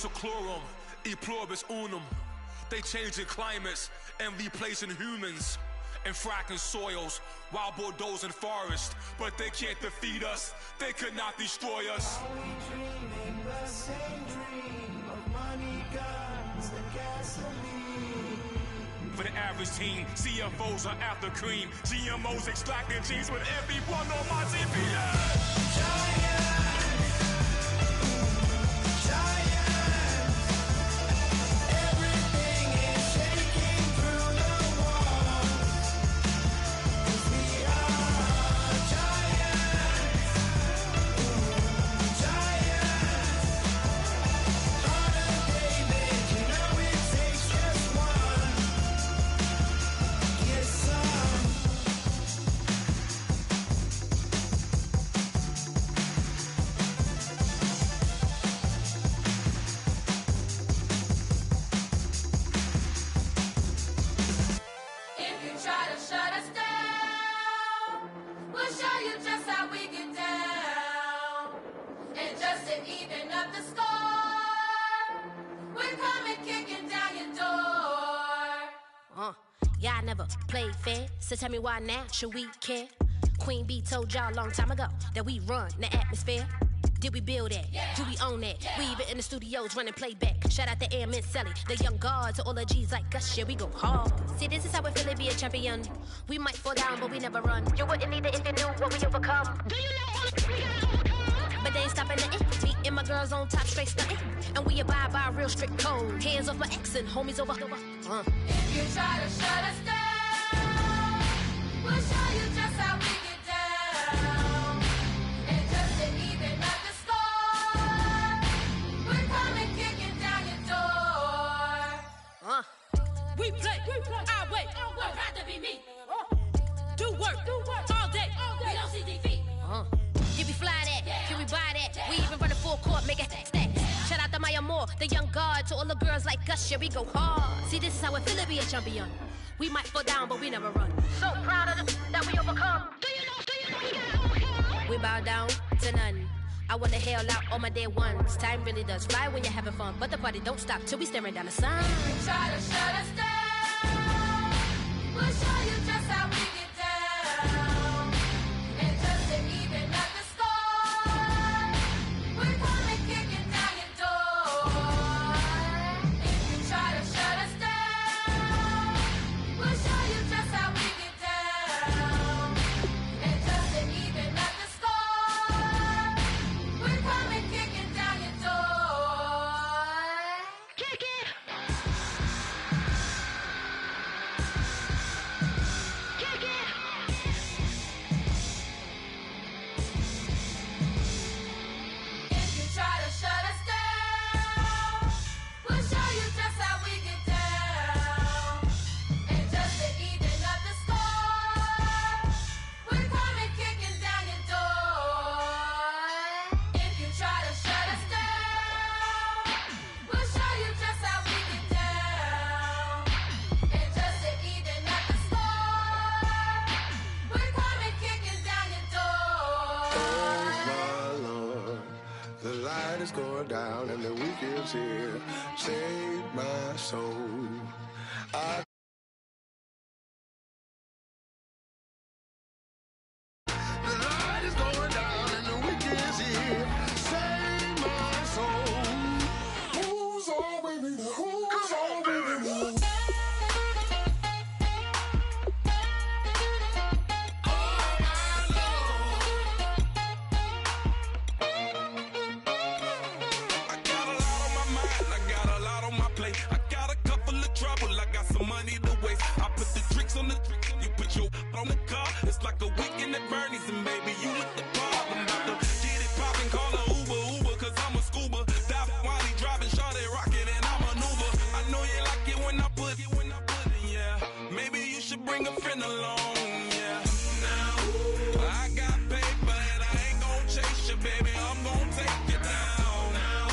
seclorum, e pluribus unum. They changing climates and replacing humans and fracking soils while bulldozing forests. But they can't defeat us, they could not destroy us. Are we dreaming the same dream of money, guns, and gasoline? For the average teen, CFOs are after cream. GMOs extracting genes with everyone on my GPS. Giants, everything is shaking through the walls. 'Cause we are giants, Heart of David, you know it takes just one. Get some. If you try to shut us down, we'll show you just how we get down. And just to even up the score, we're coming kicking down your door. Y'all never played fair, so tell me why now should we care? Queen Bee told y'all a long time ago that we run the atmosphere. Did we build that? Yeah. Do we own that? Yeah. We even in the studios running playback. Shout out to H.A.M and Sally, the young guards, to all the G's like us. Yeah, we go hard. See, this is how it feel to be a champion. We might fall down, but we never run. You wouldn't need it if you knew what we overcome. Do you know all the we gotta overcome? But they ain't stopping nothing. Me and my girls on top straight stunting. And we abide by a real strict code. Hands off my ex and homies over. If you try to shut us down, we'll show you just how we get down. And just to even up the score, we're coming kicking down your door. We play our way. Would rather be me. Do work all day. We don't see defeat. Can we fly that? Yeah. Can we buy that? Yeah. We even run a full court, make it stack. Shout out to Maya Moore, the young guard, to all the girls like us. Yeah, we go hard. See, this is how it feel to be a champion. We might fall down, but we never run. So proud of that we overcome. Do you know we gotta overcome? We bow down to none. I wanna hail out all my day ones. Time really does fly when you're having fun, but the party don't stop till we staring down the sun. If you try to shut us down, we'll show you just how we get down. And just to even up the score, we're coming kicking down your door. If you try to shut us down, we'll show you just how we get down. And just to even up the score, we're coming kicking down your door. Kick it! Kick it! If you try to shut us down, we'll show you just how we get down. And just to even up the score, we're coming kicking down your door. If you try to shut us down, we'll show you just how we get down. And just to even up the score, we're coming kicking down your door. My Lord, the light is going down and the week is here. Save my soul. The light is going down and the week is here. Save my soul. Who's on with me? Who's on with me? I got a lot on my mind, I got a lot on my plate. I got a couple of trouble, I got some money to waste. I put the tricks on the you put your on the car. It's like a weekend at Bernie's and baby, you with the problem. About to get it poppin', call a Uber, cause I'm a scuba. Dive while he driving, shot it, rocket, and I maneuver. I know you like it when I put it, yeah. Maybe you should bring a friend along, yeah. Now, I got paper and I ain't gon' chase you, baby, I'm gon' take you down. Now,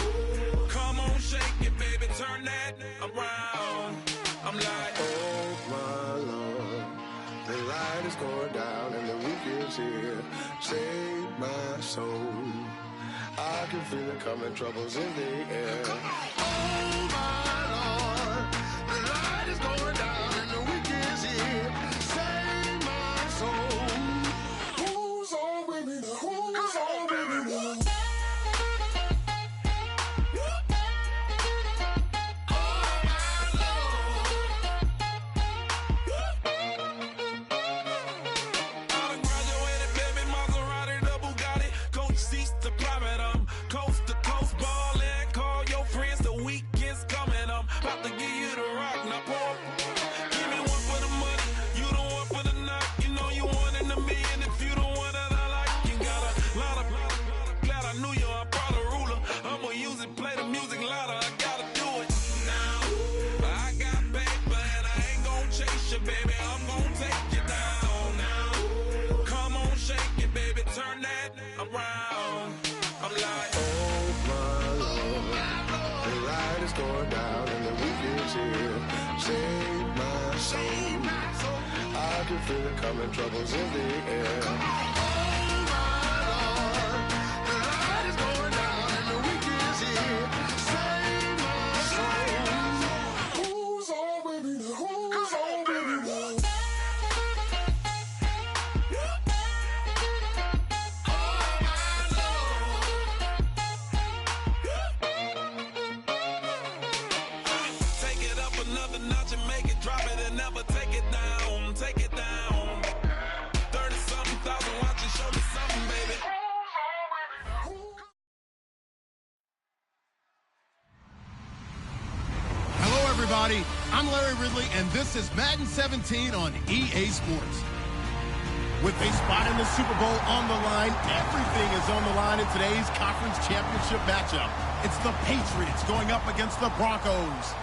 come on, shake it, baby, turn that around. I'm like, Oh my Lord, the light is going down and the week is here. Save my soul. I can feel it coming, troubles in the air. Oh my Lord, the light is going down and the week is here. Save my soul. Who's all with me now? Who's all with me now? I can feel it coming, troubles in the air. Oh my Lord, the light is going down and the week is here. Save my soul. Who's all with me now? Who's all with me now? Take it up another notch and make it drop it and never take it down. Take it down. 30-something thousand watching, show me something, baby. Hello, everybody. I'm Larry Ridley, and this is Madden 17 on EA Sports. With a spot in the Super Bowl on the line, everything is on the line in today's conference championship matchup. It's the Patriots going up against the Broncos.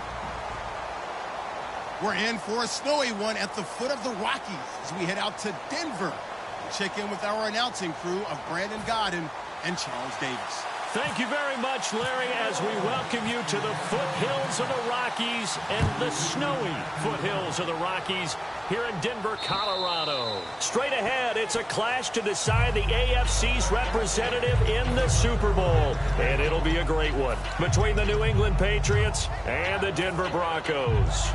We're in for a snowy one at the foot of the Rockies as we head out to Denver and check in with our announcing crew of Brandon Godden and Charles Davis. Thank you very much, Larry, as we welcome you to the foothills of the Rockies and the snowy foothills of the Rockies here in Denver, Colorado. Straight ahead, it's a clash to decide the AFC's representative in the Super Bowl. And it'll be a great one between the New England Patriots and the Denver Broncos.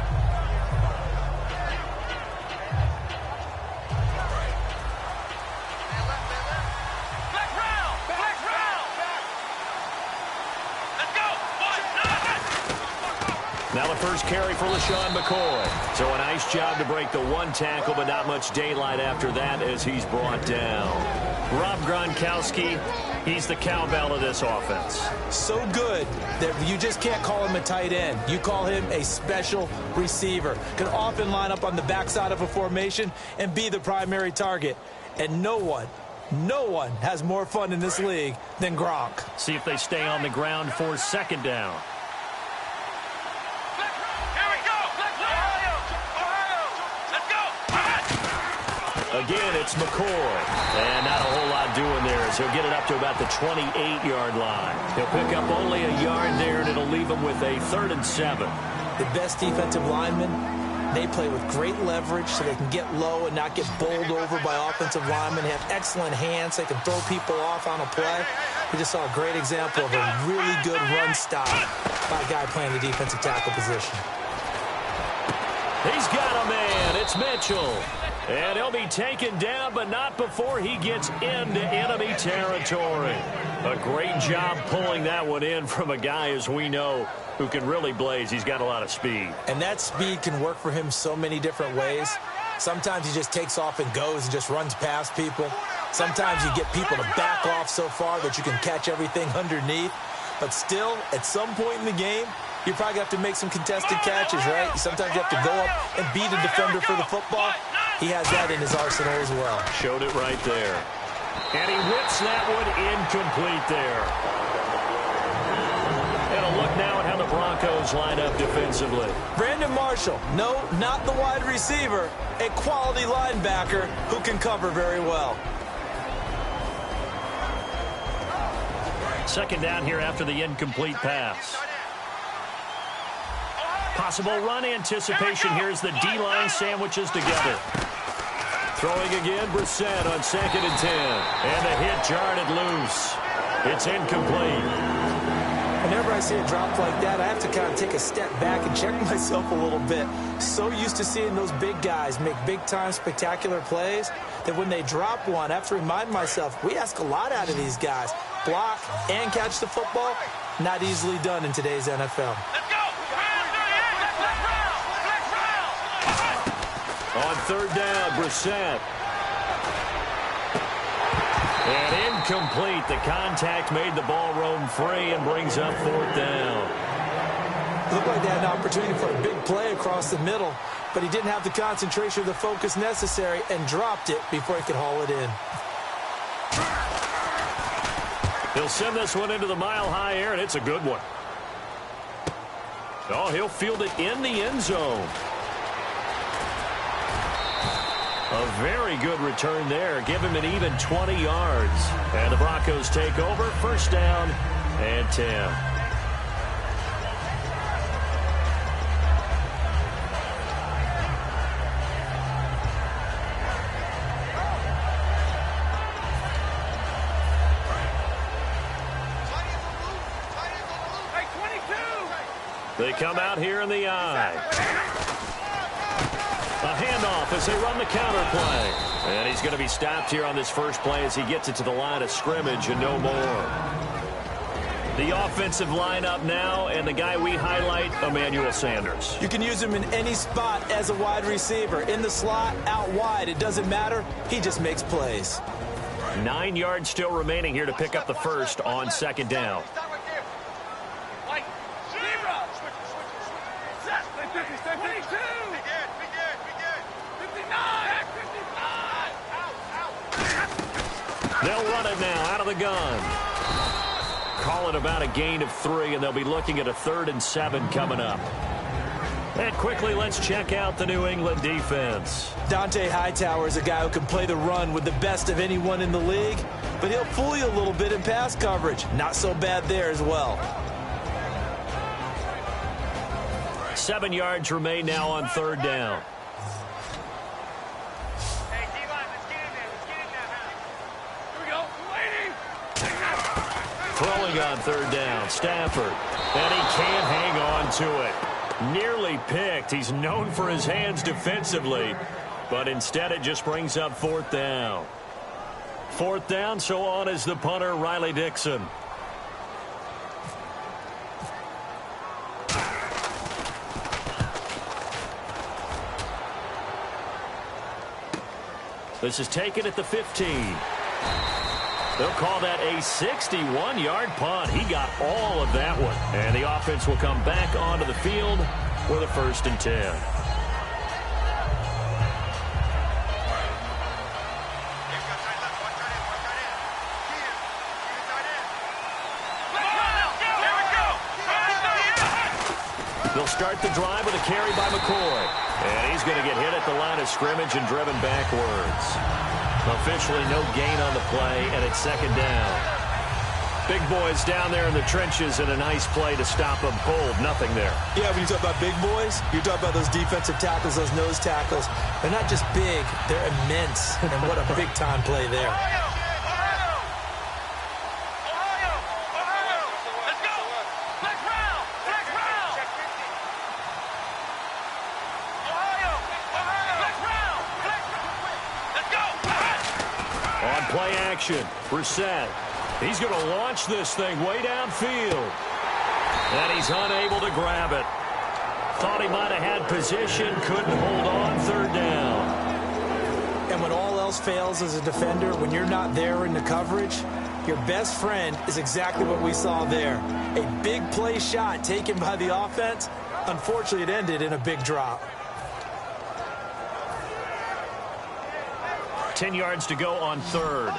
Now the first carry for LaShawn McCoy. So a nice job to break the one tackle, but not much daylight after that as he's brought down. Rob Gronkowski, he's the cowbell of this offense. So good that you just can't call him a tight end. You call him a special receiver. Can often line up on the backside of a formation and be the primary target. And no one has more fun in this league than Gronk. See if they stay on the ground for second down. Again, it's McCoy. And not a whole lot doing there as he'll get it up to about the 28-yard line. He'll pick up only a yard there, and it'll leave him with a 3rd and 7. The best defensive linemen, they play with great leverage so they can get low and not get bowled over by offensive linemen. They have excellent hands. They can throw people off on a play. We just saw a great example of a really good run stop by a guy playing the defensive tackle position. He's got a man. It's Mitchell. And he'll be taken down, but not before he gets into enemy territory. A great job pulling that one in from a guy, as we know, who can really blaze. He's got a lot of speed. And that speed can work for him so many different ways. Sometimes he just takes off and goes and just runs past people. Sometimes you get people to back off so far that you can catch everything underneath. But still, at some point in the game, you're probably going to have to make some contested catches, right? Sometimes you have to go up and beat a defender for the football. He has that in his arsenal as well. Showed it right there. And he whips that one incomplete there. And a look now at how the Broncos line up defensively. Brandon Marshall, no, not the wide receiver, a quality linebacker who can cover very well. Second down here after the incomplete pass. Possible run anticipation here as the D-line sandwiches together. Throwing again, Brissett on 2nd and 10. And the hit jarred it loose. It's incomplete. Whenever I see a drop like that, I have to kind of take a step back and check myself a little bit. So used to seeing those big guys make big-time spectacular plays that when they drop one, I have to remind myself, we ask a lot out of these guys. Block and catch the football, not easily done in today's NFL. Let's go! On third down, Brissett. And incomplete. The contact made the ball roam free and brings up fourth down. Looked like they had an opportunity for a big play across the middle, but he didn't have the concentration or the focus necessary and dropped it before he could haul it in. He'll send this one into the mile-high air, and it's a good one. Oh, he'll field it in the end zone. A very good return there. Give him an even 20 yards. And the Broncos take over. First down and 10. They come out here in the eye. A handoff as they run the counter play. And he's going to be stopped here on this first play as he gets it to the line of scrimmage and no more. The offensive lineup now, and the guy we highlight, Emmanuel Sanders. You can use him in any spot as a wide receiver. In the slot, out wide, it doesn't matter. He just makes plays. 9 yards still remaining here to pick up the first on second down. They'll run it now out of the gun. Call it about a gain of 3, and they'll be looking at a 3rd and 7 coming up. And quickly, let's check out the New England defense. Dante Hightower is a guy who can play the run with the best of anyone in the league, but he'll fool you a little bit in pass coverage. Not so bad there as well. 7 yards remain now on third down. Throwing on third down, Stafford. And he can't hang on to it. Nearly picked. He's known for his hands defensively, but instead it just brings up fourth down. Fourth down, so on is the punter, Riley Dixon. This is taken at the 15. They'll call that a 61-yard punt. He got all of that one. And the offense will come back onto the field for the 1st and 10. They'll start the drive with a carry by McCoy. And he's going to get hit at the line of scrimmage and driven backwards. Officially no gain on the play, and it's second down. Big boys down there in the trenches, and a nice play to stop them cold. Nothing there. Yeah, when you talk about big boys, you talk about those defensive tackles, those nose tackles. They're not just big, they're immense. And what a big-time play there. Play action. Brissett. He's going to launch this thing way downfield. And he's unable to grab it. Thought he might have had position. Couldn't hold on. Third down. And when all else fails as a defender, when you're not there in the coverage, your best friend is exactly what we saw there. A big play shot taken by the offense. Unfortunately, it ended in a big drop. 10 yards to go on third.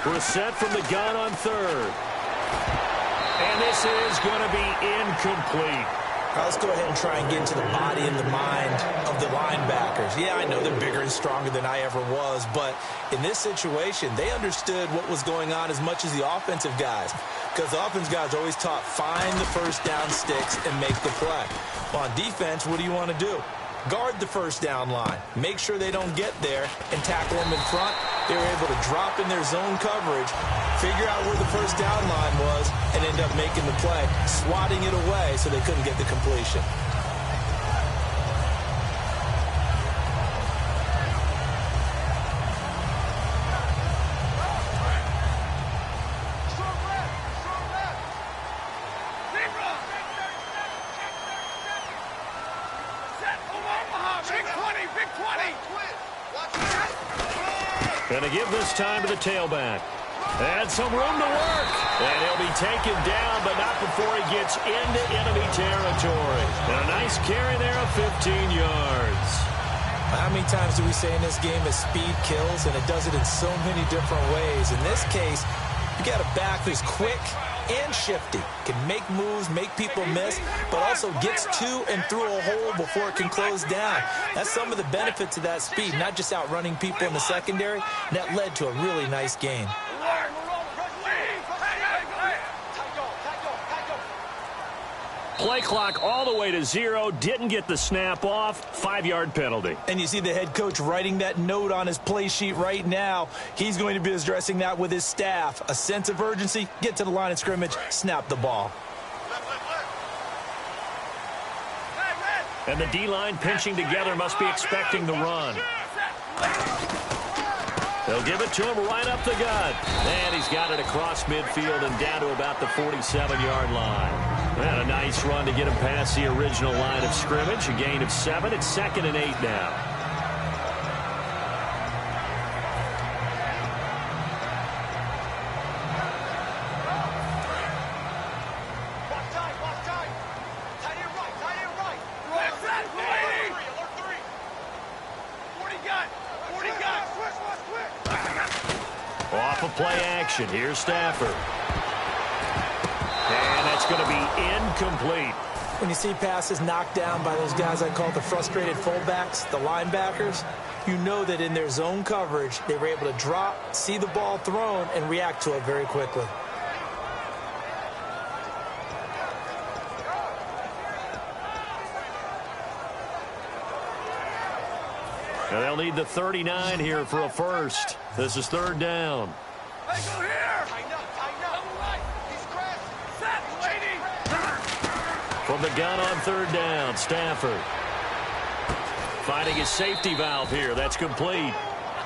Brissett from the gun on third. And this is going to be incomplete. Let's go ahead and try and get into the body and the mind of the linebackers. Yeah, I know they're bigger and stronger than I ever was, but in this situation, they understood what was going on as much as the offensive guys, because the offensive guys are always taught, find the first down sticks and make the play. Well, on defense, what do you want to do? guard the first down line, make sure they don't get there, and tackle them in front. They were able to drop in their zone coverage, figure out where the first down line was, and end up making the play, swatting it away so they couldn't get the completion. Going to give this time to the tailback. And some room to work. And he'll be taken down, but not before he gets into enemy territory. And a nice carry there of 15 yards. How many times do we say in this game that speed kills, and it does it in so many different ways? In this case, you got a back who's quick and shifty, can make moves, make people miss, but also gets to and through a hole before it can close down. That's some of the benefits of that speed, not just outrunning people in the secondary. And that led to a really nice game. Play clock all the way to 0. Didn't get the snap off. 5-yard penalty. And you see the head coach writing that note on his play sheet right now. He's going to be addressing that with his staff. A sense of urgency, get to the line of scrimmage, snap the ball. And the D-line pinching together must be expecting the run. They'll give it to him right up the gut. And he's got it across midfield and down to about the 47-yard line. And a nice run to get him past the original line of scrimmage. A gain of 7. It's 2nd and 8 now. Off of play action. Here's Stafford. And that's going to be incomplete. When you see passes knocked down by those guys I call the frustrated fullbacks, the linebackers, you know that in their zone coverage, they were able to drop, see the ball thrown, and react to it very quickly. And they'll need the 39 here for a first. This is 3rd down. Hey, go here! From the gun on 3rd down, Stafford. Finding his safety valve here. That's complete.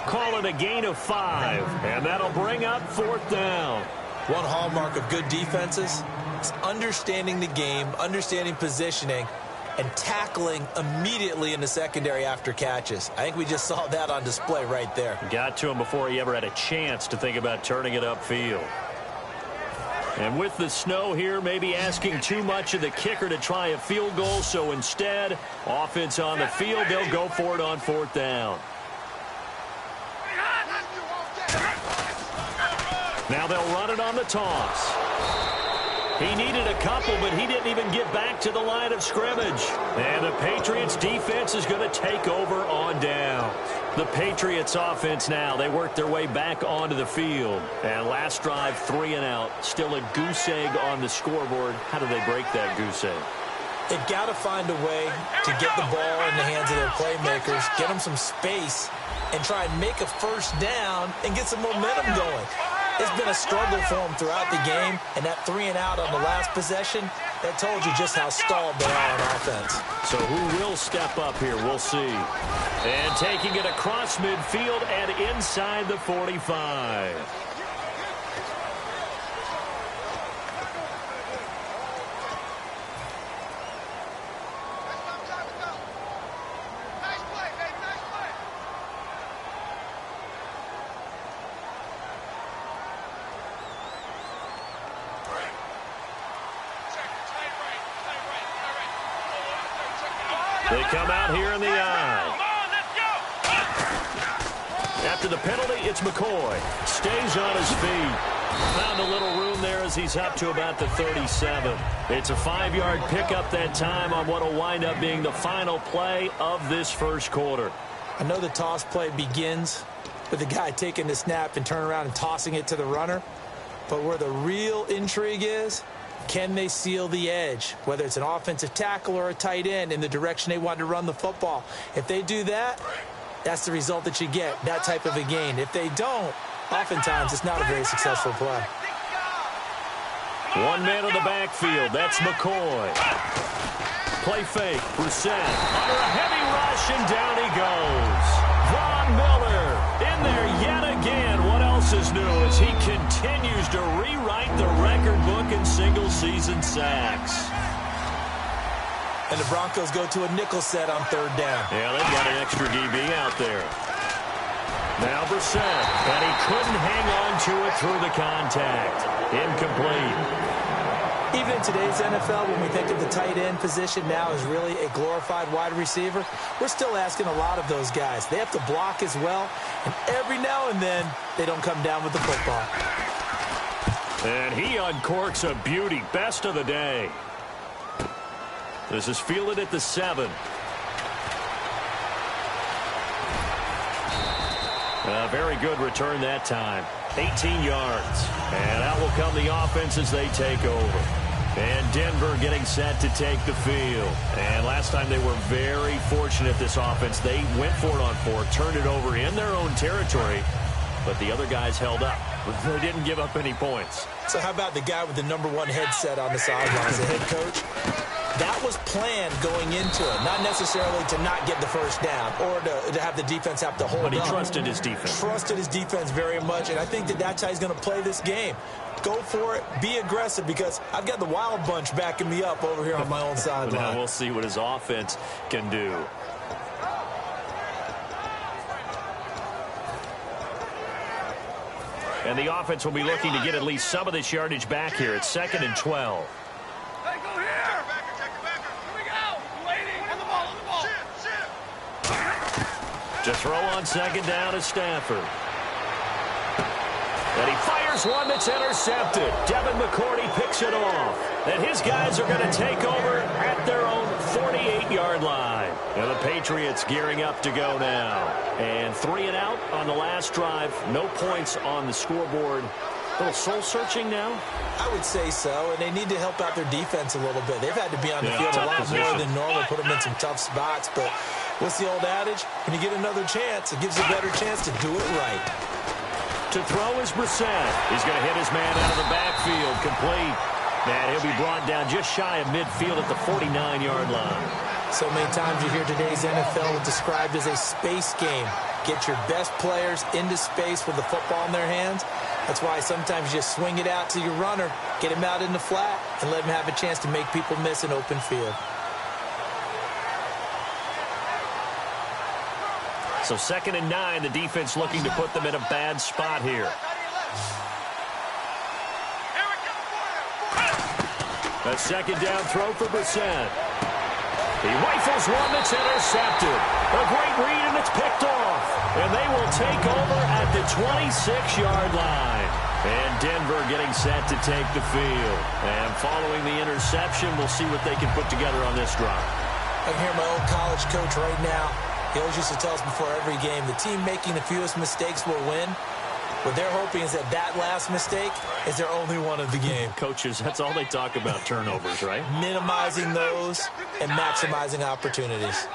Call it a gain of 5. And that'll bring up 4th down. One hallmark of good defenses is understanding the game, understanding positioning, and tackling immediately in the secondary after catches. I think we just saw that on display right there. Got to him before he ever had a chance to think about turning it upfield. And with the snow here, maybe asking too much of the kicker to try a field goal. So instead, offense on the field, they'll go for it on 4th down. Now they'll run it on the toss. He needed a couple, but he didn't even get back to the line of scrimmage. And the Patriots defense is going to take over on down. The Patriots offense now, they work their way back onto the field. And last drive, 3 and out. Still a goose egg on the scoreboard. How do they break that goose egg? They've got to find a way to get the ball in the hands of their playmakers, get them some space, and try and make a first down and get some momentum going. It's been a struggle for them throughout the game, and that 3 and out on the last possession, that told you just how stalled they are on offense. So who will step up here? We'll see. And taking it across midfield and inside the 45. They come out here in the eye. After the penalty, it's McCoy. Stays on his feet. Found a little room there as he's up to about the 37. It's a 5-yard pickup that time on what will wind up being the final play of this first quarter. I know the toss play begins with the guy taking the snap and turning around and tossing it to the runner. But where the real intrigue is Can they seal the edge, whether it's an offensive tackle or a tight end, in the direction they want to run the football? If they do that, that's the result that you get, that type of a gain. If they don't, oftentimes it's not a very successful play. One man in the backfield. That's McCoy. Play fake. Brissett under a heavy rush, and down he goes. Von Miller in there yet again. What else is new as he continues to rewrite the record book in single-season sacks. And the Broncos go to a nickel set on third down. Yeah, they've got an extra DB out there. Now Brissett, and he couldn't hang on to it through the contact. Incomplete. Even in today's NFL, when we think of the tight end position now as really a glorified wide receiver, we're still asking a lot of those guys. They have to block as well, and every now and then, they don't come down with the football. And he uncorks a beauty. Best of the day. This is fielded at the 7. A very good return that time. 18 yards. And out will come the offense as they take over. And Denver getting set to take the field. And last time they were very fortunate, this offense. They went for it on 4, turned it over in their own territory, but the other guys held up. They didn't give up any points. So how about the guy with the #1 headset on the sidelines, the head coach? That was planned going into it, not necessarily to not get the first down or to have the defense have to hold up. But he trusted his defense. Trusted his defense very much, and I think that that's how he's going to play this game. Go for it. Be aggressive, because I've got the wild bunch backing me up over here on my own sideline. Now we'll see what his offense can do. And the offense will be looking to get at least some of this yardage back here. It's 2nd and 12. Hey, go here! Here we go! Waiting! On the ball, on the ball! To throw on 2nd down is Stafford. And he fires one that's intercepted. Devin McCourty picks it off. And his guys are going to take over at their own 48-yard line. And the Patriots gearing up to go now. And 3 and out on the last drive. No points on the scoreboard. A little soul-searching now? I would say so, and they need to help out their defense a little bit. They've had to be on the field a lot more than normal, put them in some tough spots. But what's the old adage? When you get another chance, it gives you a better chance to do it right. To throw is Brissett. He's going to hit his man out of the backfield. Complete. And he'll be brought down just shy of midfield at the 49-yard line. So many times you hear today's NFL described as a space game. Get your best players into space with the football in their hands. That's why sometimes you just swing it out to your runner, get him out in the flat, and let him have a chance to make people miss an open field. So 2nd and 9, the defense looking to put them in a bad spot here. A 2nd down throw for Brissett. He rifles one that's intercepted. A great read, and it's picked off. And they will take over at the 26-yard line. And Denver getting set to take the field. And following the interception, we'll see what they can put together on this drive. I can hear my old college coach right now. He always used to tell us before every game, the team making the fewest mistakes will win. What they're hoping is that that last mistake is their only one of the game. Coaches, that's all they talk about, turnovers, right? Minimizing those and maximizing opportunities.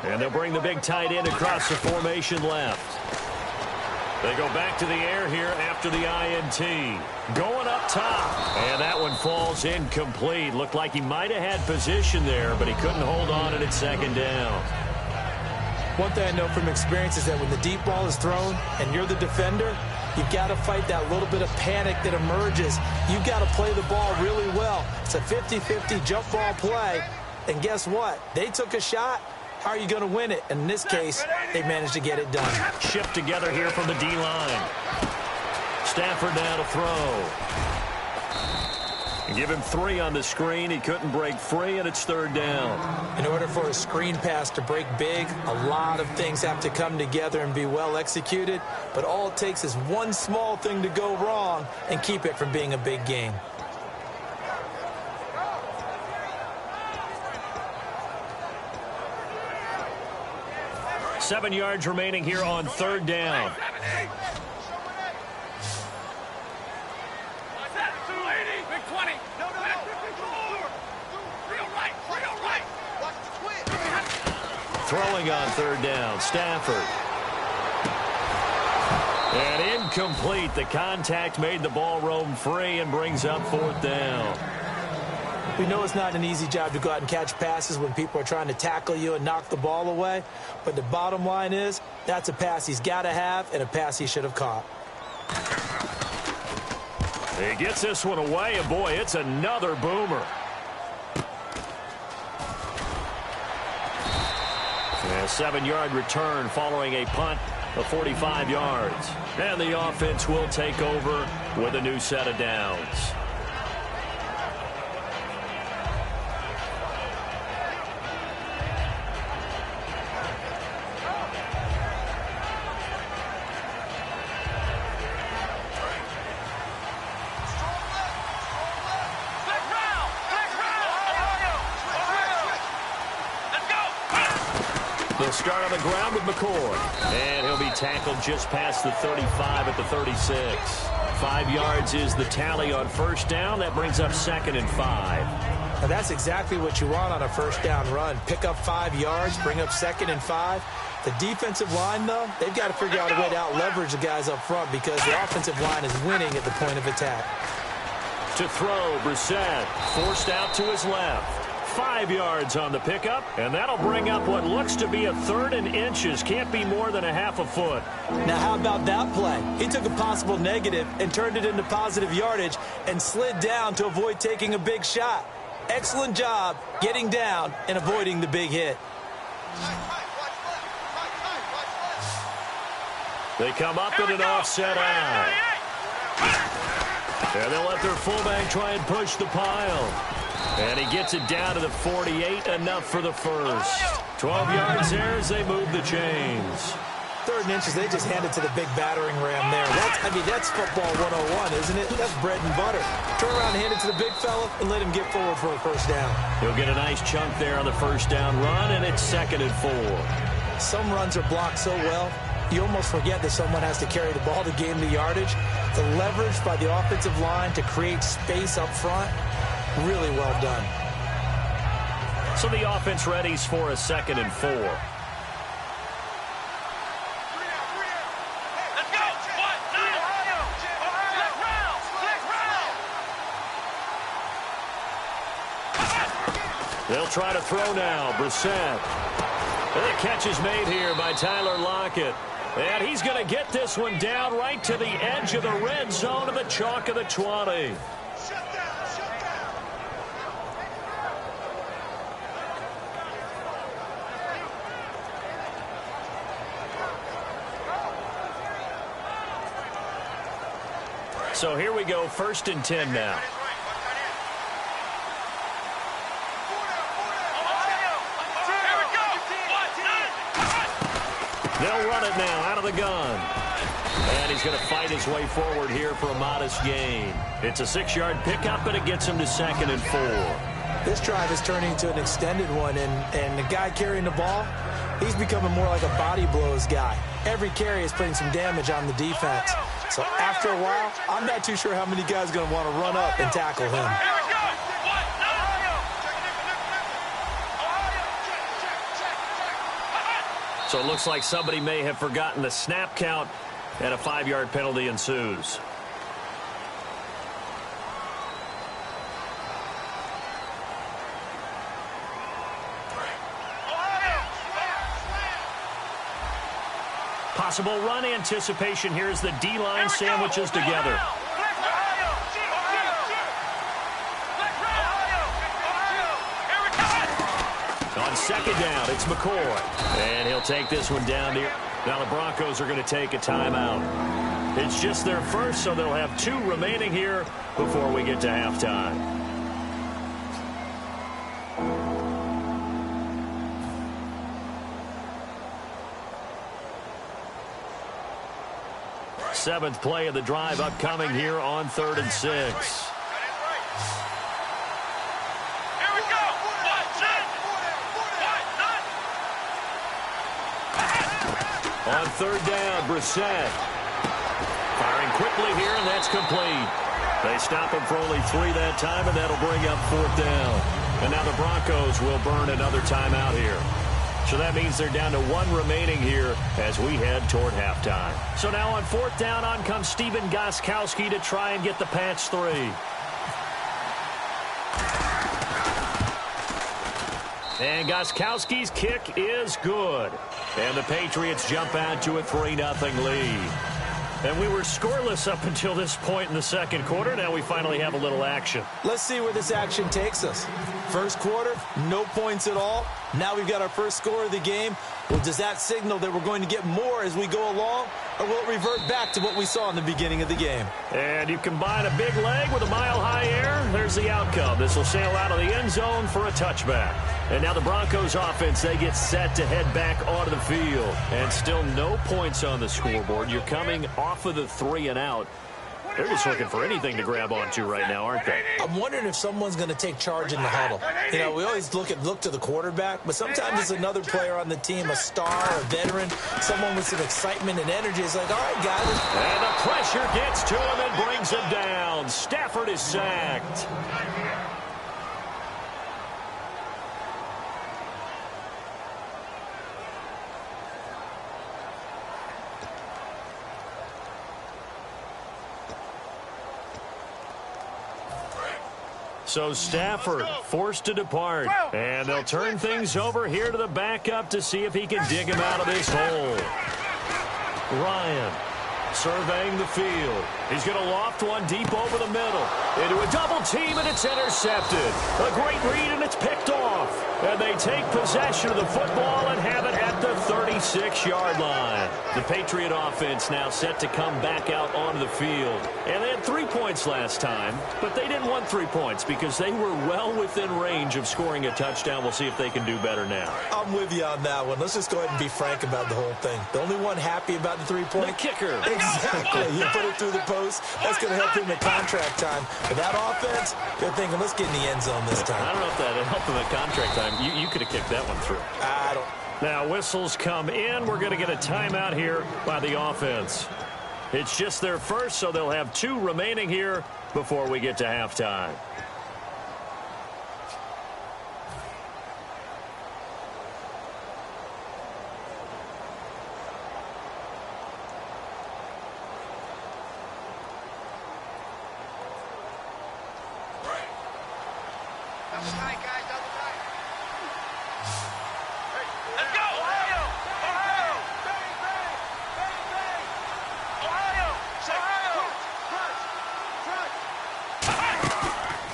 And they'll bring the big tight end across the formation left. They go back to the air here after the INT. Going up top. And that one falls incomplete. Looked like he might have had position there, but he couldn't hold on and it's 2nd down. One thing I know from experience is that when the deep ball is thrown and you're the defender, you've got to fight that little bit of panic that emerges. You've got to play the ball really well. It's a 50-50 jump ball play. And guess what? They took a shot. How are you going to win it? And in this case, they managed to get it done. Shift together here from the D-line. Stafford now to throw. Give him 3 on the screen. He couldn't break free, and it's 3rd down. In order for a screen pass to break big, a lot of things have to come together and be well executed. But all it takes is one small thing to go wrong and keep it from being a big game. Seven yards remaining here on 3rd down. Throwing on third down, Stafford. And incomplete. The contact made the ball roam free and brings up fourth down. We know it's not an easy job to go out and catch passes when people are trying to tackle you and knock the ball away. But the bottom line is, that's a pass he's got to have and a pass he should have caught. He gets this one away, and boy, it's another boomer. A 7-yard return following a punt of 45 yards. And the offense will take over with a new set of downs. They'll start on the ground with McCoy. And he'll be tackled just past the 35 at the 36. 5 yards is the tally on first down. That brings up 2nd and 5. Now that's exactly what you want on a first down run. Pick up 5 yards, bring up 2nd and 5. The defensive line, though, they've got to figure out a way to out-leverage the guys up front because the offensive line is winning at the point of attack. To throw, Brissett forced out to his left. 5 yards on the pickup, and that'll bring up what looks to be a 3rd and inches. Can't be more than a half a foot. Now, how about that play? He took a possible negative and turned it into positive yardage and slid down to avoid taking a big shot. Excellent job getting down and avoiding the big hit. They come up in an offset eye. And they'll let their fullback try and push the pile. And he gets it down to the 48, enough for the first. 12 yards there as they move the chains. 3rd and inches, they just hand it to the big battering ram there. That's football 101, isn't it? That's bread and butter. Turn around and hand it to the big fella and let him get forward for a first down. He'll get a nice chunk there on the first down run, and it's 2nd and 4. Some runs are blocked so well, you almost forget that someone has to carry the ball to gain the yardage. The leverage by the offensive line to create space up front, really well done. So the offense readies for a 2nd and 4. They'll try to throw now. Brissett. And the catch is made here by Tyler Lockett. And he's going to get this one down right to the edge of the red zone of the chalk of the 20. So here we go, 1st and 10 now. They'll run it now out of the gun. And he's going to fight his way forward here for a modest gain. It's a 6-yard pickup, and it gets him to 2nd and 4. This drive is turning into an extended one, and the guy carrying the ball, he's becoming more like a body blows guy. Every carry is putting some damage on the defense. So after a while, I'm not too sure how many guys are going to want to run up and tackle him. So it looks like somebody may have forgotten the snap count, and a 5-yard penalty ensues. Possible run anticipation here as the D-line sandwiches together. On 2nd down, it's McCoy. And he'll take this one down here. Now the Broncos are going to take a timeout. It's just their first, so they'll have 2 remaining here before we get to halftime. Seventh play of the drive upcoming here on 3rd and 6. On 3rd down, Brissett. Firing quickly here, and that's complete. They stop him for only 3 that time, and that'll bring up 4th down. And now the Broncos will burn another timeout here. So that means they're down to 1 remaining here as we head toward halftime. So now on 4th down, on comes Steven Gostkowski to try and get the Pats 3. And Gostkowski's kick is good. And the Patriots jump out to a 3-0 lead. And we were scoreless up until this point in the second quarter. Now we finally have a little action. Let's see where this action takes us. First quarter, no points at all. Now we've got our first score of the game. Well, does that signal that we're going to get more as we go along? Or will it revert back to what we saw in the beginning of the game? And you combine a big leg with a mile-high air. There's the outcome. This will sail out of the end zone for a touchback. And now the Broncos offense, they get set to head back onto the field. And still no points on the scoreboard. You're coming off of the 3 and out. They're just looking for anything to grab onto right now, aren't they? I'm wondering if someone's going to take charge in the huddle. You know, we always look to the quarterback, but sometimes it's another player on the team, a star, a veteran, someone with some excitement and energy. It's like, all right, guys. And the pressure gets to him and brings him down. Stafford is sacked. So Stafford forced to depart. And they'll turn things over here to the backup to see if he can dig him out of this hole. Ryan surveying the field. He's going to loft one deep over the middle. Into a double team, and it's intercepted. A great read, and it's picked off. And they take possession of the football and have it at the 36-yard line. The Patriot offense now set to come back out onto the field. And they had 3 points last time, but they didn't want 3 points because they were well within range of scoring a touchdown. We'll see if they can do better now. I'm with you on that one. Let's just go ahead and be frank about the whole thing. The only one happy about the 3-point? The kicker. Exactly. He put it through the post. That's going to help him at contract time. But that offense, they're thinking, let's get in the end zone this time. I don't know if that helped him at contract time. You could have kicked that one through. I don't. Now whistles come in. We're going to get a timeout here by the offense. It's just their first, so they'll have 2 remaining here before we get to halftime.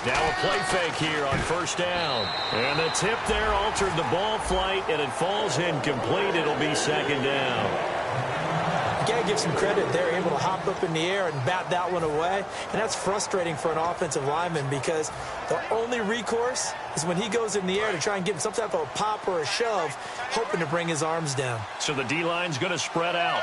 Now a play fake here on first down. And the tip there altered the ball flight, and it falls incomplete. It'll be second down. You got to give some credit. They're able to hop up in the air and bat that one away. And that's frustrating for an offensive lineman because the only recourse is when he goes in the air to try and give him some type of a pop or a shove, hoping to bring his arms down. So the D-line's going to spread out.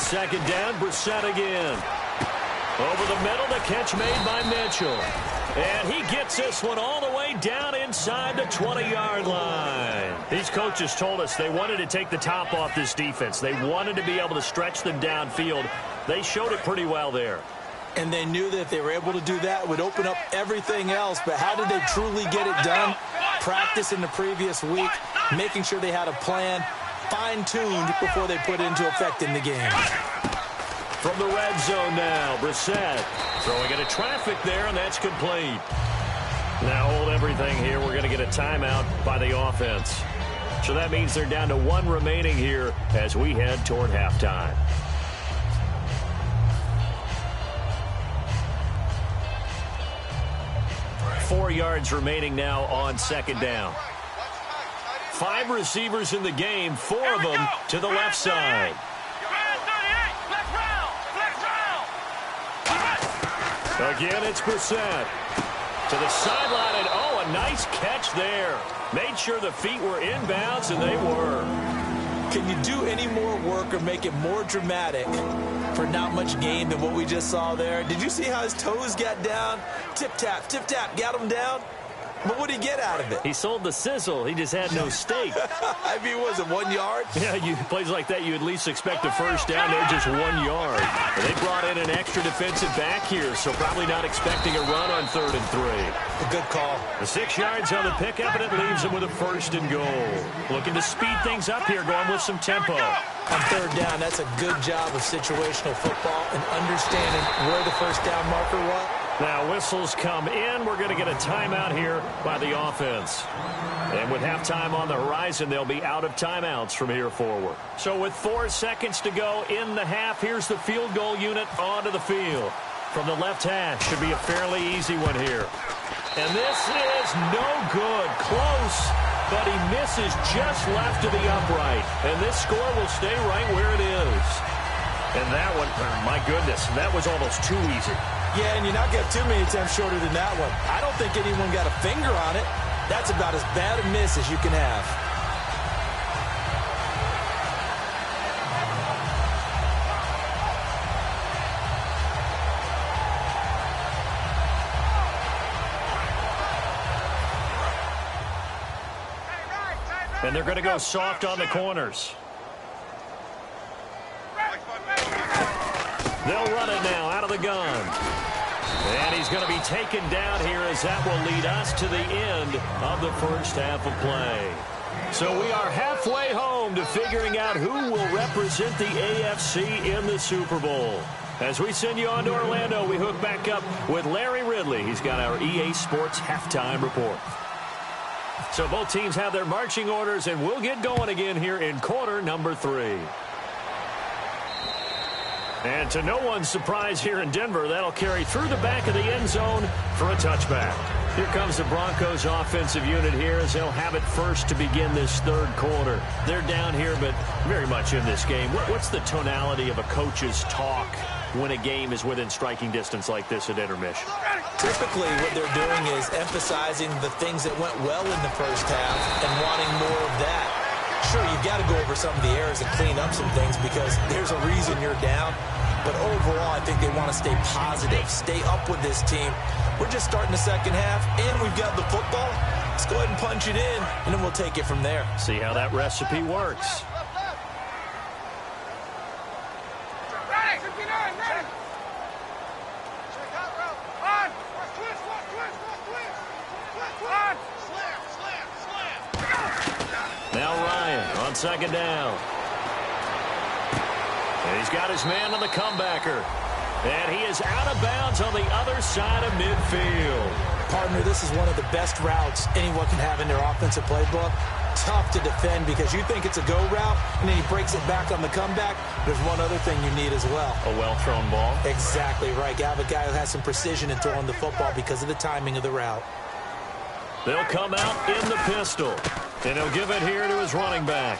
Second down, Brissett again. Over the middle, the catch made by Mitchell. And he gets this one all the way down inside the 20-yard line. These coaches told us they wanted to take the top off this defense. They wanted to be able to stretch them downfield. They showed it pretty well there. And they knew that if they were able to do that, it would open up everything else. But how did they truly get it done? Practice in the previous week, making sure they had a plan, fine-tuned before they put it into effect in the game. From the red zone now, Brissett throwing into traffic there, and that's complete. Now hold everything here. We're going to get a timeout by the offense. So that means they're down to 1 remaining here as we head toward halftime. Four yards remaining now on second down. 5 receivers in the game, 4 of them to the left side. Again, it's Brissett to the sideline, and oh, a nice catch there. Made sure the feet were inbounds, and they were. Can you do any more work or make it more dramatic for not much gain than what we just saw there? Did you see how his toes got down? Tip-tap, got him down. But what did he get out of it? He sold the sizzle. He just had no steak. I mean, was it 1 yard? Yeah, plays like that, you at least expect a first down. They're just 1 yard. And they brought in an extra defensive back here, so probably not expecting a run on 3rd and 3. A good call. The 6 yards on the pickup, and it leaves them with a 1st and goal. Looking to speed things up here, going with some tempo. On 3rd down, that's a good job of situational football and understanding where the first down marker was. Now whistles come in. We're going to get a timeout here by the offense. And with halftime on the horizon, they'll be out of timeouts from here forward. So with 4 seconds to go in the half, here's the field goal unit onto the field. From the left hash, should be a fairly easy one here. And this is no good. Close, but he misses just left of the upright. And this score will stay right where it is. And that one, my goodness, that was almost too easy. Yeah, and you're not getting too many attempts shorter than that one. I don't think anyone got a finger on it. That's about as bad a miss as you can have. And they're going to go soft on the corners. They'll run it now out of the gun. And he's going to be taken down here as that will lead us to the end of the first half of play. So we are halfway home to figuring out who will represent the AFC in the Super Bowl. As we send you on to Orlando, we hook back up with Larry Ridley. He's got our EA Sports halftime report. So both teams have their marching orders, and we'll get going again here in quarter number 3. And to no one's surprise here in Denver, that'll carry through the back of the end zone for a touchback. Here comes the Broncos offensive unit here as they'll have it first to begin this 3rd quarter. They're down here, but very much in this game. What's the tonality of a coach's talk when a game is within striking distance like this at intermission? Typically, what they're doing is emphasizing the things that went well in the first half and wanting more of that. Sure, you've got to go over some of the errors and clean up some things because there's a reason you're down. But overall, I think they want to stay positive, stay up with this team. We're just starting the second half, and we've got the football. Let's go ahead and punch it in, and then we'll take it from there. See how that recipe works. Now Ryan on 2nd down. And he's got his man on the comebacker. And he is out of bounds on the other side of midfield. Partner, this is one of the best routes anyone can have in their offensive playbook. Tough to defend because you think it's a go route, and then he breaks it back on the comeback. There's one other thing you need as well. A well-thrown ball. Exactly right. You have a guy who has some precision in throwing the football because of the timing of the route. They'll come out in the pistol. And he'll give it here to his running back.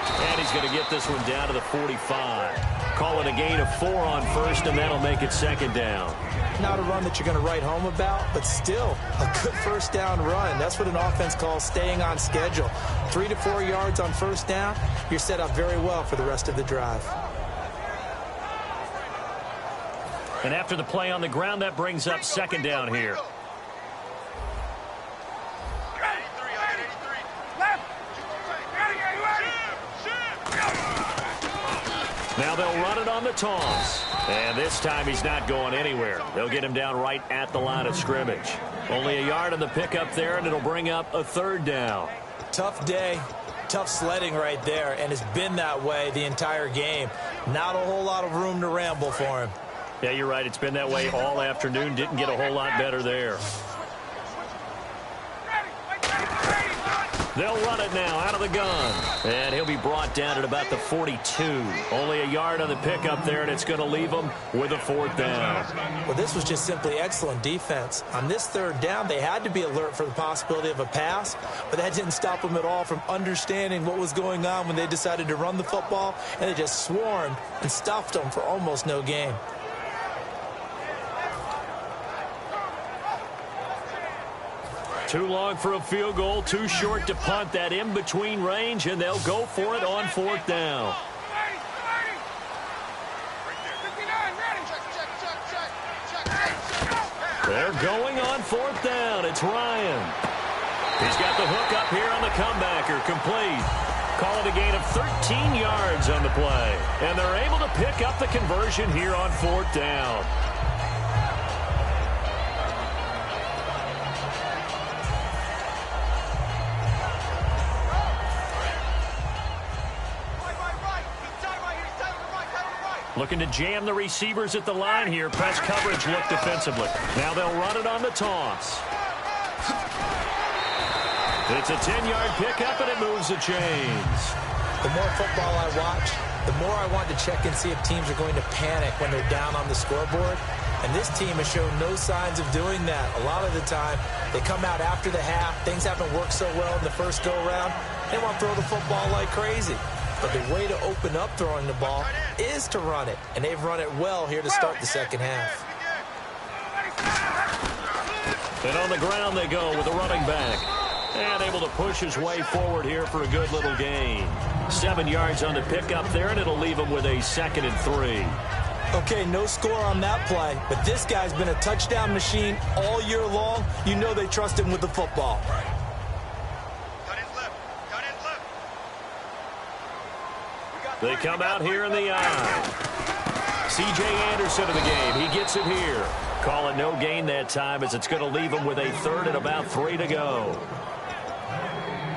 And he's going to get this one down to the 45. Call it a gain of 4 on 1st, and that'll make it 2nd down. Not a run that you're going to write home about, but still a good first down run. That's what an offense calls staying on schedule. 3 to 4 yards on first down, you're set up very well for the rest of the drive. And after the play on the ground, that brings up 2nd down here. Now they'll run it on the toss. And this time he's not going anywhere. They'll get him down right at the line of scrimmage. Only a yard on the pickup there, and it'll bring up a 3rd down. Tough day, tough sledding right there, and it's been that way the entire game. Not a whole lot of room to ramble for him. Yeah, you're right. It's been that way all afternoon. Didn't get a whole lot better there. They'll run it now out of the gun. And he'll be brought down at about the 42. Only a yard on the pickup there, and it's going to leave him with a 4th down. Well, this was just simply excellent defense. On this 3rd down, they had to be alert for the possibility of a pass, but that didn't stop them at all from understanding what was going on when they decided to run the football, and they just swarmed and stuffed them for almost no gain. Too long for a field goal, too short to punt. That in-between range, and they'll go for it on 4th down. They're going on 4th down. It's Ryan. He's got the hook up here on the comebacker. Complete. Call it a gain of 13 yards on the play. And they're able to pick up the conversion here on 4th down. Looking to jam the receivers at the line here. Press coverage look defensively. Now they'll run it on the toss. It's a 10-yard pickup, and it moves the chains. The more football I watch, the more I want to check and see if teams are going to panic when they're down on the scoreboard. And this team has shown no signs of doing that. A lot of the time, they come out after the half. Things haven't worked so well in the first go-around. They want to throw the football like crazy. But the way to open up throwing the ball is to run it. And they've run it well here to start the second half. And on the ground they go with a running back. And able to push his way forward here for a good little gain. 7 yards on the pickup there, and it'll leave him with a 2nd and 3. Okay, no score on that play, but this guy's been a touchdown machine all year long. You know they trust him with the football. They come out here in the eye. C.J. Anderson in the game. He gets it here. Call it no gain that time as it's going to leave him with a 3rd and about 3 to go.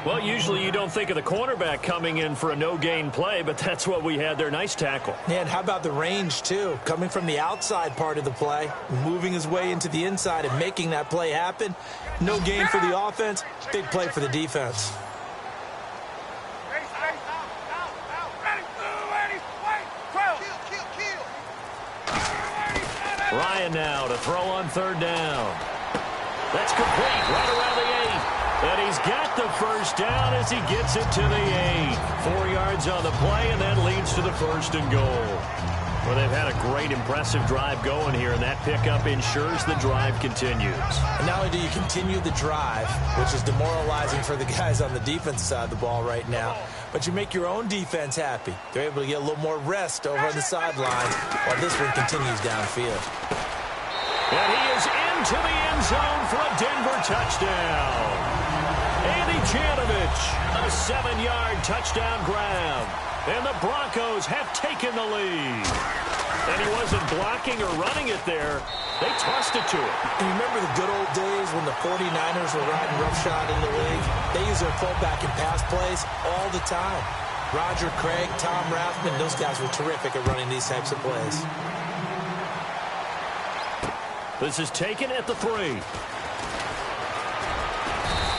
Well, usually you don't think of the cornerback coming in for a no-gain play, but that's what we had there. Nice tackle. Yeah, and how about the range, too? Coming from the outside part of the play, moving his way into the inside and making that play happen. No gain for the offense, big play for the defense. Ryan now to throw on 3rd down. That's complete right around the 8. And he's got the first down as he gets it to the 8. 4 yards on the play, and that leads to the 1st and goal. Well, they've had a great, impressive drive going here, and that pickup ensures the drive continues. And not only do you continue the drive, which is demoralizing for the guys on the defensive side of the ball right now, but you make your own defense happy. They're able to get a little more rest over on the sidelines while this one continues downfield. And he is into the end zone for a Denver touchdown. H.A.M, a 7-yard touchdown grab. And the Broncos have taken the lead. And he wasn't blocking or running it there. They tossed it to him. You remember the good old days when the 49ers were riding roughshod in the league? They use their fullback in pass plays all the time. Roger Craig, Tom Rathman, those guys were terrific at running these types of plays. This is taken at the 3.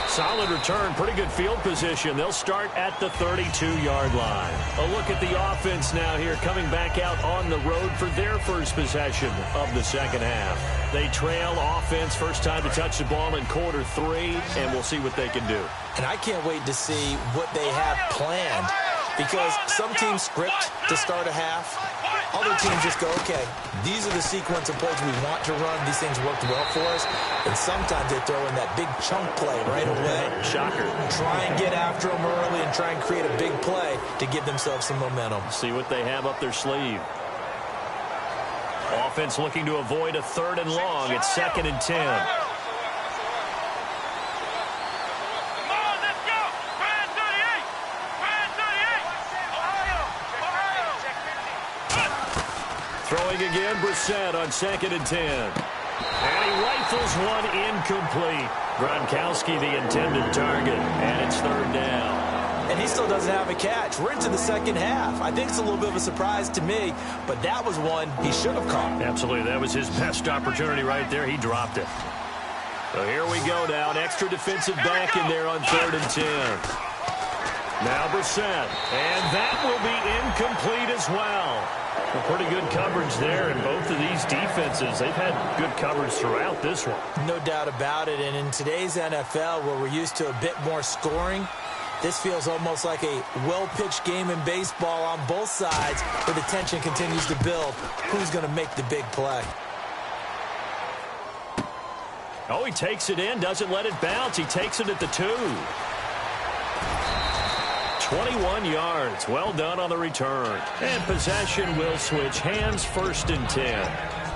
Solid return, pretty good field position. They'll start at the 32-yard line. A look at the offense now here, coming back out on the road for their first possession of the second half. They trail offense, first time to touch the ball in quarter 3, and we'll see what they can do. And I can't wait to see what they have planned, because some teams script to start a half. Other teams just go, okay, these are the sequence of plays we want to run. These things worked well for us. And sometimes they throw in that big chunk play right away. Shocker. Try and get after them early and try and create a big play to give themselves some momentum. See what they have up their sleeve. Offense looking to avoid a 3rd and long. It's 2nd and 10. Throwing again, Brissett on 2nd and 10. And he rifles one incomplete. Gronkowski the intended target, and it's 3rd down. And he still doesn't have a catch. We're into the second half. I think it's a little bit of a surprise to me, but that was one he should have caught. Absolutely, that was his best opportunity right there. He dropped it. So here we go now. An extra defensive back in there on 3rd and 10. Now Brissett, and that will be incomplete as well. Well, pretty good coverage there, and both of these defenses, they've had good coverage throughout this one. No doubt about it, and in today's NFL, where we're used to a bit more scoring, this feels almost like a well-pitched game in baseball on both sides, where the tension continues to build. Who's going to make the big play? Oh, he takes it in, doesn't let it bounce. He takes it at the 2. 21 yards. Well done on the return. And possession will switch hands, 1st and 10.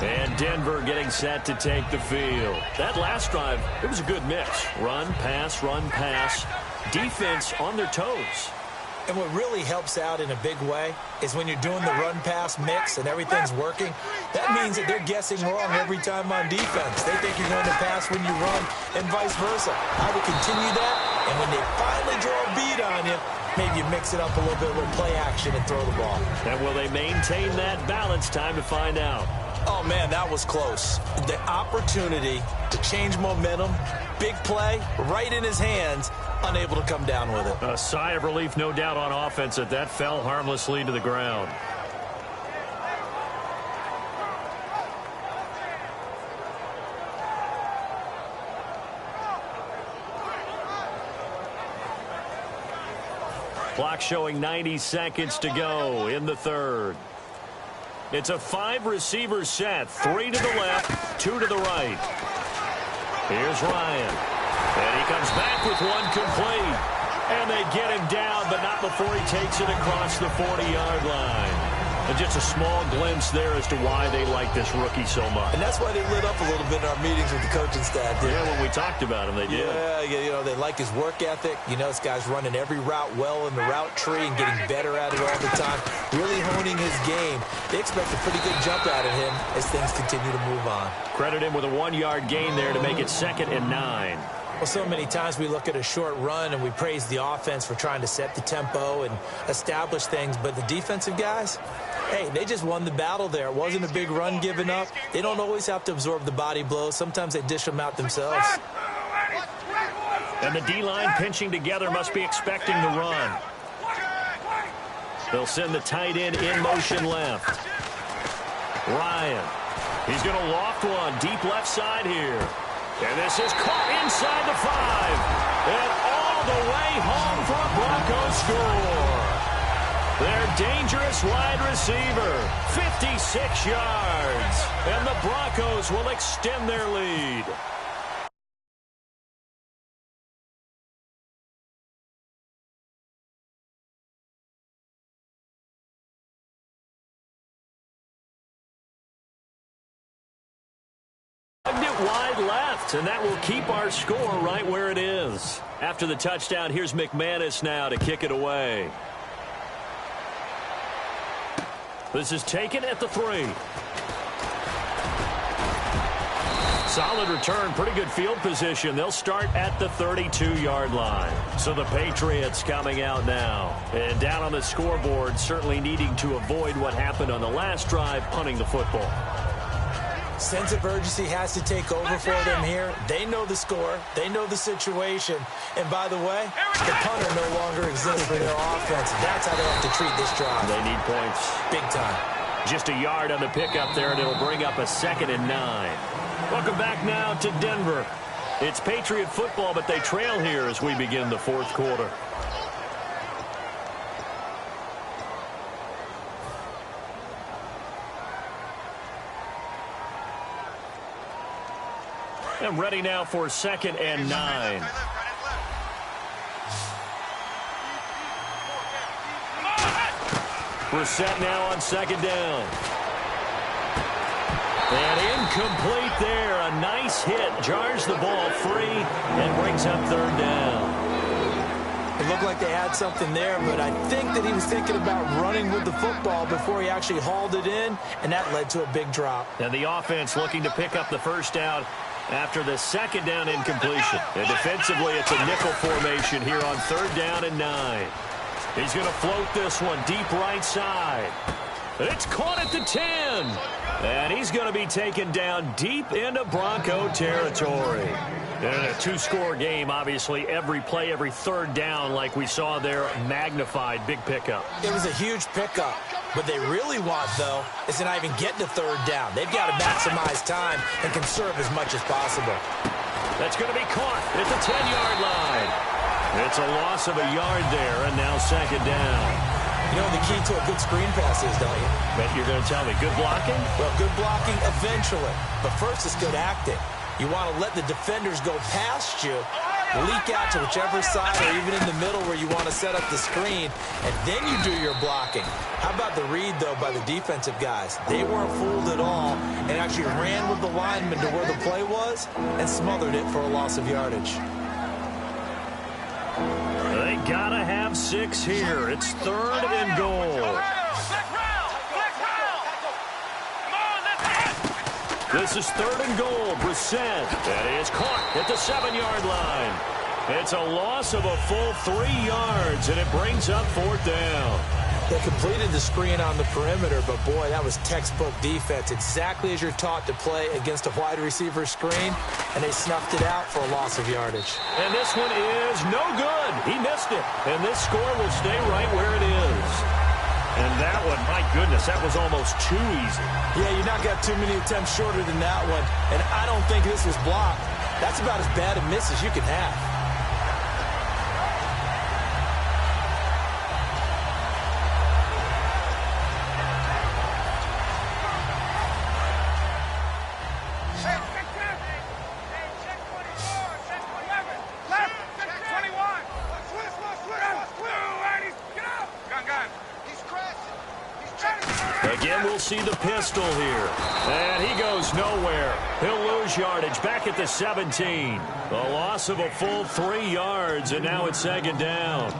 And Denver getting set to take the field. That last drive, it was a good mix. Run, pass, defense on their toes. And what really helps out in a big way is when you're doing the run-pass mix and everything's working, that means that they're guessing wrong every time on defense. They think you're going to pass when you run and vice versa. I would continue that, and when they finally draw a beat on you, maybe you mix it up a little bit with play action and throw the ball. And will they maintain that balance? Time to find out. Oh, man, that was close. The opportunity to change momentum, big play, right in his hands, unable to come down with it. A sigh of relief, no doubt, on offense that fell harmlessly to the ground. Clock showing 90 seconds to go in the third. It's a 5-receiver set. 3 to the left, 2 to the right. Here's Ryan. And he comes back with one complete. And they get him down, but not before he takes it across the 40-yard line. And just a small glimpse there as to why they like this rookie so much. And that's why they lit up a little bit in our meetings with the coaching staff. Yeah, when we talked about him, they did. Yeah, they like his work ethic. You know, this guy's running every route well in the route tree and getting better at it all the time, really honing his game. They expect a pretty good jump out of him as things continue to move on. Credit him with a 1-yard gain there to make it 2nd and 9. Well, so many times we look at a short run and we praise the offense for trying to set the tempo and establish things, but the defensive guys, hey, they just won the battle there. It wasn't a big run given up. They don't always have to absorb the body blows. Sometimes they dish them out themselves. And the D-line pinching together must be expecting the run. They'll send the tight end in motion left. Ryan. He's going to loft one deep left side here. And this is caught inside the 5. And all the way home for a Broncos score. Their dangerous wide receiver, 56 yards. And the Broncos will extend their lead. Wide left, and that will keep our score right where it is. After the touchdown, here's McManus now to kick it away. This is taken at the 3. Solid return, pretty good field position. They'll start at the 32-yard line. So the Patriots coming out now. And down on the scoreboard, certainly needing to avoid what happened on the last drive, punting the football. Sense of urgency has to take over for them here. They know the score. They know the situation. And by the way, the punter no longer exists for their offense. That's how they have to treat this drive. They need points. Big time. Just a yard on the pickup there, and it'll bring up a 2nd and 9. Welcome back now to Denver. It's Patriot football, but they trail here as we begin the 4th quarter. And ready now for 2nd and 9. We're set now on 2nd down. And incomplete there. A nice hit. Jars the ball free and brings up 3rd down. It looked like they had something there, but I think that he was thinking about running with the football before he actually hauled it in, and that led to a big drop. And the offense looking to pick up the 1st down after the 2nd down incompletion. And defensively, it's a nickel formation here on 3rd down and 9. He's going to float this one deep right side. It's caught at the 10. And he's going to be taken down deep into Bronco territory. And a 2-score game, obviously, every play, every 3rd down, like we saw there, magnified, big pickup. It was a huge pickup. What they really want, though, is to not even get to 3rd down. They've got to maximize time and conserve as much as possible. That's going to be caught at the 10-yard line. It's a loss of a yard there, and now 2nd down. You know the key to a good screen pass is, don't you? Bet you're going to tell me. Good blocking? Well, good blocking eventually. But first, it's good acting. You want to let the defenders go past you leak out to whichever side or even in the middle where you want to set up the screen, and then you do your blocking. How about the read, though, by the defensive guys? They weren't fooled at all and actually ran with the lineman to where the play was and smothered it for a loss of yardage. They gotta have 6 here. It's 3rd and goal. This is 3rd and goal. Brissett. That is caught at the 7-yard line. It's a loss of a full 3 yards, and it brings up 4th down. They completed the screen on the perimeter, but boy, that was textbook defense. Exactly as you're taught to play against a wide receiver screen, and they snuffed it out for a loss of yardage. And this one is no good. He missed it, and this score will stay right where it is. And that one, my goodness, that was almost too easy. Yeah, you not got too many attempts shorter than that one, and I don't think this was blocked. That's about as bad a miss as you can have. Again, we'll see the pistol here. And he goes nowhere. He'll lose yardage back at the 17. A loss of a full 3 yards, and now it's 2nd down.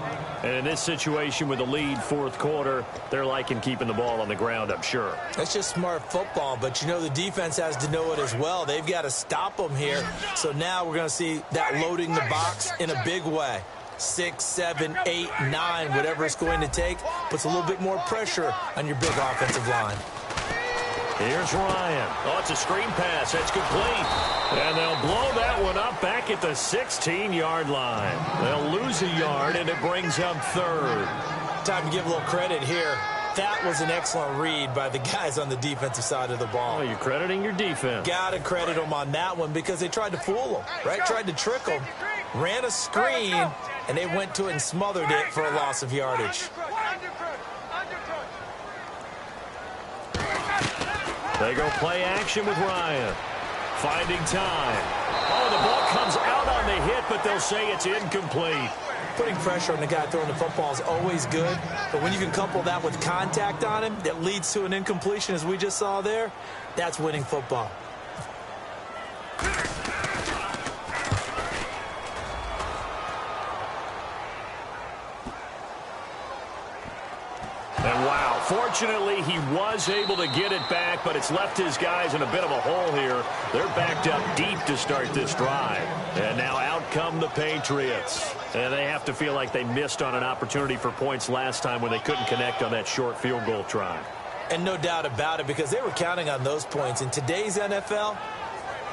And in this situation with the lead 4th quarter, they're liking keeping the ball on the ground, I'm sure. That's just smart football, but you know the defense has to know it as well. They've got to stop them here. So now we're going to see that loading the box in a big way. 6, 7, 8, 9, whatever it's going to take, puts a little bit more pressure on your big offensive line. Here's Ryan. Oh, it's a screen pass. That's complete. And they'll blow that one up back at the 16-yard line. They'll lose a yard, and it brings up 3rd. Time to give a little credit here. That was an excellent read by the guys on the defensive side of the ball. Oh, you're crediting your defense. Got to credit them on that one because they tried to fool them, right? Tried to trick them. Ran a screen, and they went to it and smothered it for a loss of yardage. They go play action with Ryan. Finding time. Oh, the ball comes out on the hit, but they'll say it's incomplete. Putting pressure on the guy throwing the football is always good, but when you can couple that with contact on him that leads to an incompletion, as we just saw there, that's winning football. And wow, fortunately he was able to get it back, but it's left his guys in a bit of a hole here. They're backed up deep to start this drive. And now out come the Patriots. And they have to feel like they missed on an opportunity for points last time when they couldn't connect on that short field goal try. And no doubt about it, because they were counting on those points. In today's NFL,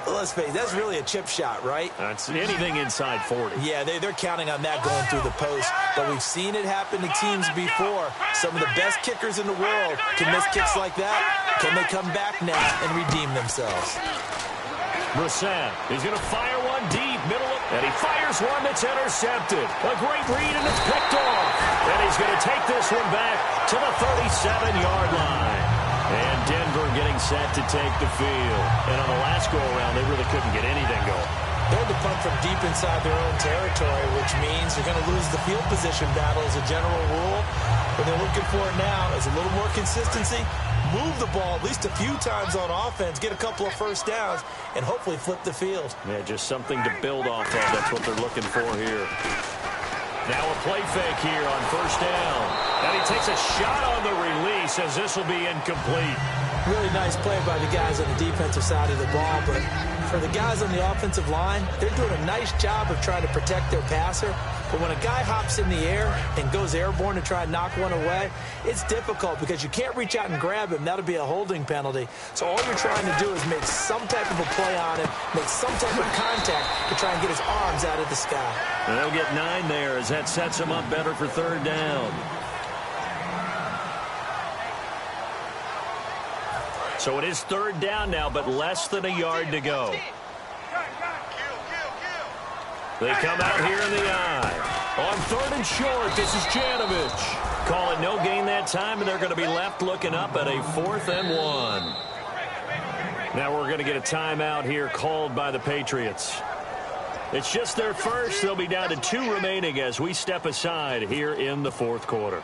let's face it, that's really a chip shot, right? That's anything inside 40. Yeah, they're counting on that going through the post. But we've seen it happen to teams before. Some of the best kickers in the world can miss kicks like that. Can they come back now and redeem themselves? Brissett, he's going to fire one deep, and he fires one that's intercepted. A great read, and it's picked off. And he's going to take this one back to the 37-yard line. And Denver getting set to take the field. And on the last go-around, they really couldn't get anything going. They had to punt from deep inside their own territory, which means they're going to lose the field position battle as a general rule. What they're looking for now is a little more consistency, move the ball at least a few times on offense, get a couple of first downs, and hopefully flip the field. Yeah, just something to build off of. That's what they're looking for here. Now a play fake here on first down. And he takes a shot on the release as this will be incomplete. Really nice play by the guys on the defensive side of the ball, but for the guys on the offensive line, they're doing a nice job of trying to protect their passer. But when a guy hops in the air and goes airborne to try and knock one away, it's difficult because you can't reach out and grab him. That'll be a holding penalty. So all you're trying to do is make some type of a play on him, make some type of contact to try and get his arms out of the sky. And they'll get 9 there as that sets him up better for third down. So it is third down now, but less than a yard to go. They come out here in the eye. On third and short, this is Janovich. Call it no gain that time, and they're going to be left looking up at a 4th and 1. Now we're going to get a timeout here called by the Patriots. It's just their first. They'll be down to 2 remaining as we step aside here in the fourth quarter.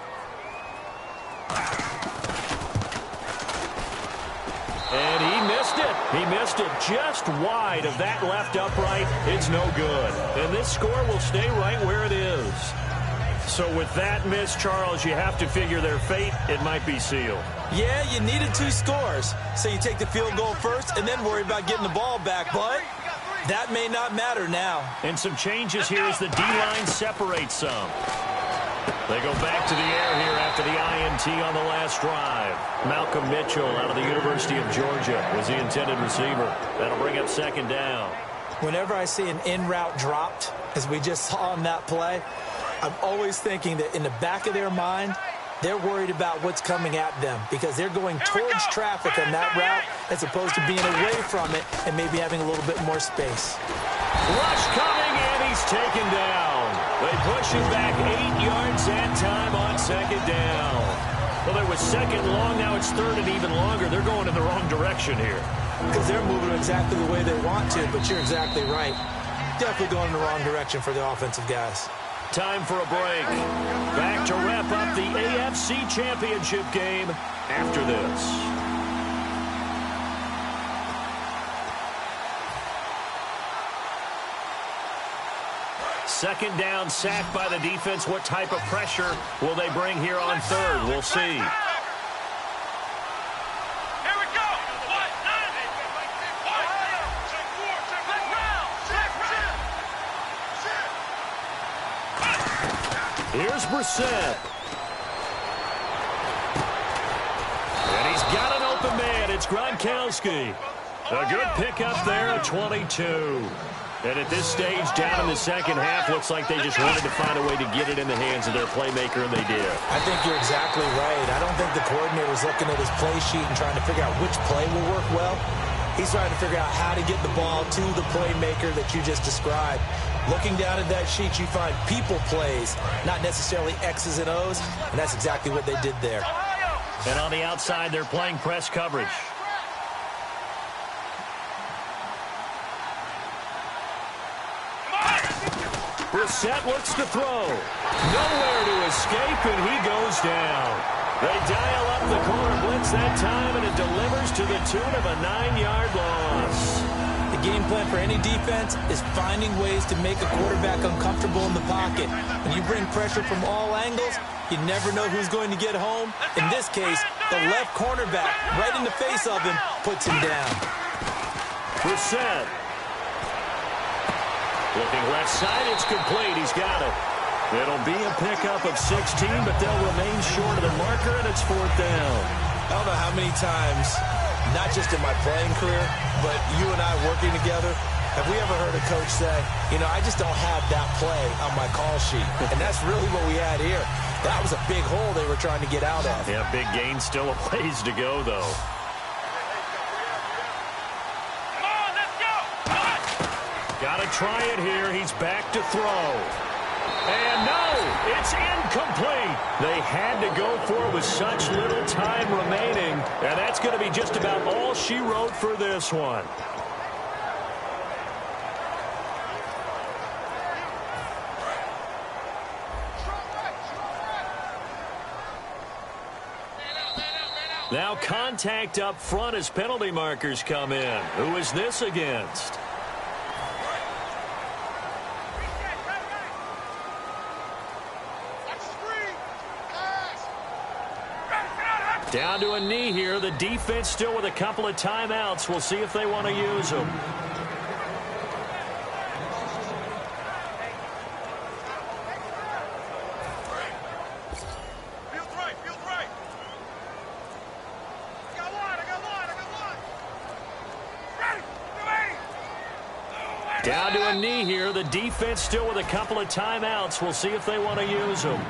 And he missed it. He missed it just wide of that left upright. It's no good. And this score will stay right where it is. So with that miss, Charles, you have to figure their fate. It might be sealed. Yeah, you needed 2 scores. So you take the field goal first and then worry about getting the ball back. But that may not matter now. And some changes here as the D-line separates some. They go back to the air here after the INT on the last drive. Malcolm Mitchell out of the University of Georgia was the intended receiver. That'll bring up second down. Whenever I see an in-route dropped, as we just saw on that play, I'm always thinking that in the back of their mind, they're worried about what's coming at them because they're going towards traffic on that route as opposed to being away from it and maybe having a little bit more space. Rush coming, and he's taken down. They push him back 8 yards that time on second down. Well, there was second long. Now it's third and even longer. They're going in the wrong direction here. Because they're moving exactly the way they want to, but you're exactly right. Definitely going in the wrong direction for the offensive guys. Time for a break. Back to wrap up the AFC Championship game after this. Second down, sacked by the defense. What type of pressure will they bring here on third? We'll see. Here's Brissett. And he's got an open man. It's Gronkowski. A good pickup there at 22. And at this stage, down in the second half, looks like they just wanted to find a way to get it in the hands of their playmaker, and they did. I think you're exactly right. I don't think the coordinator's looking at his play sheet and trying to figure out which play will work well. He's trying to figure out how to get the ball to the playmaker that you just described. Looking down at that sheet, you find people plays, not necessarily X's and O's, and that's exactly what they did there. And on the outside, they're playing press coverage. Brissett looks to throw. Nowhere to escape, and he goes down. They dial up the corner blitz that time, and it delivers to the tune of a 9-yard loss. The game plan for any defense is finding ways to make a quarterback uncomfortable in the pocket. When you bring pressure from all angles, you never know who's going to get home. In this case, the left cornerback, right in the face of him, puts him down. Brissett. Looking left side, it's complete. He's got it. It'll be a pickup of 16, but they'll remain short of the marker, and it's fourth down. I don't know how many times, not just in my playing career, but you and I working together, have we ever heard a coach say, you know, I just don't have that play on my call sheet. And that's really what we had here. That was a big hole they were trying to get out of. Yeah, big gain, still a ways to go, though. Got to try it here. He's back to throw. And no, it's incomplete. They had to go for it with such little time remaining. And that's going to be just about all she wrote for this one. Now contact up front as penalty markers come in. Who is this against? Down to a knee here. The defense still with a couple of timeouts. We'll see if they want to use them. Down to a knee here. The defense still with a couple of timeouts. We'll see if they want to use them.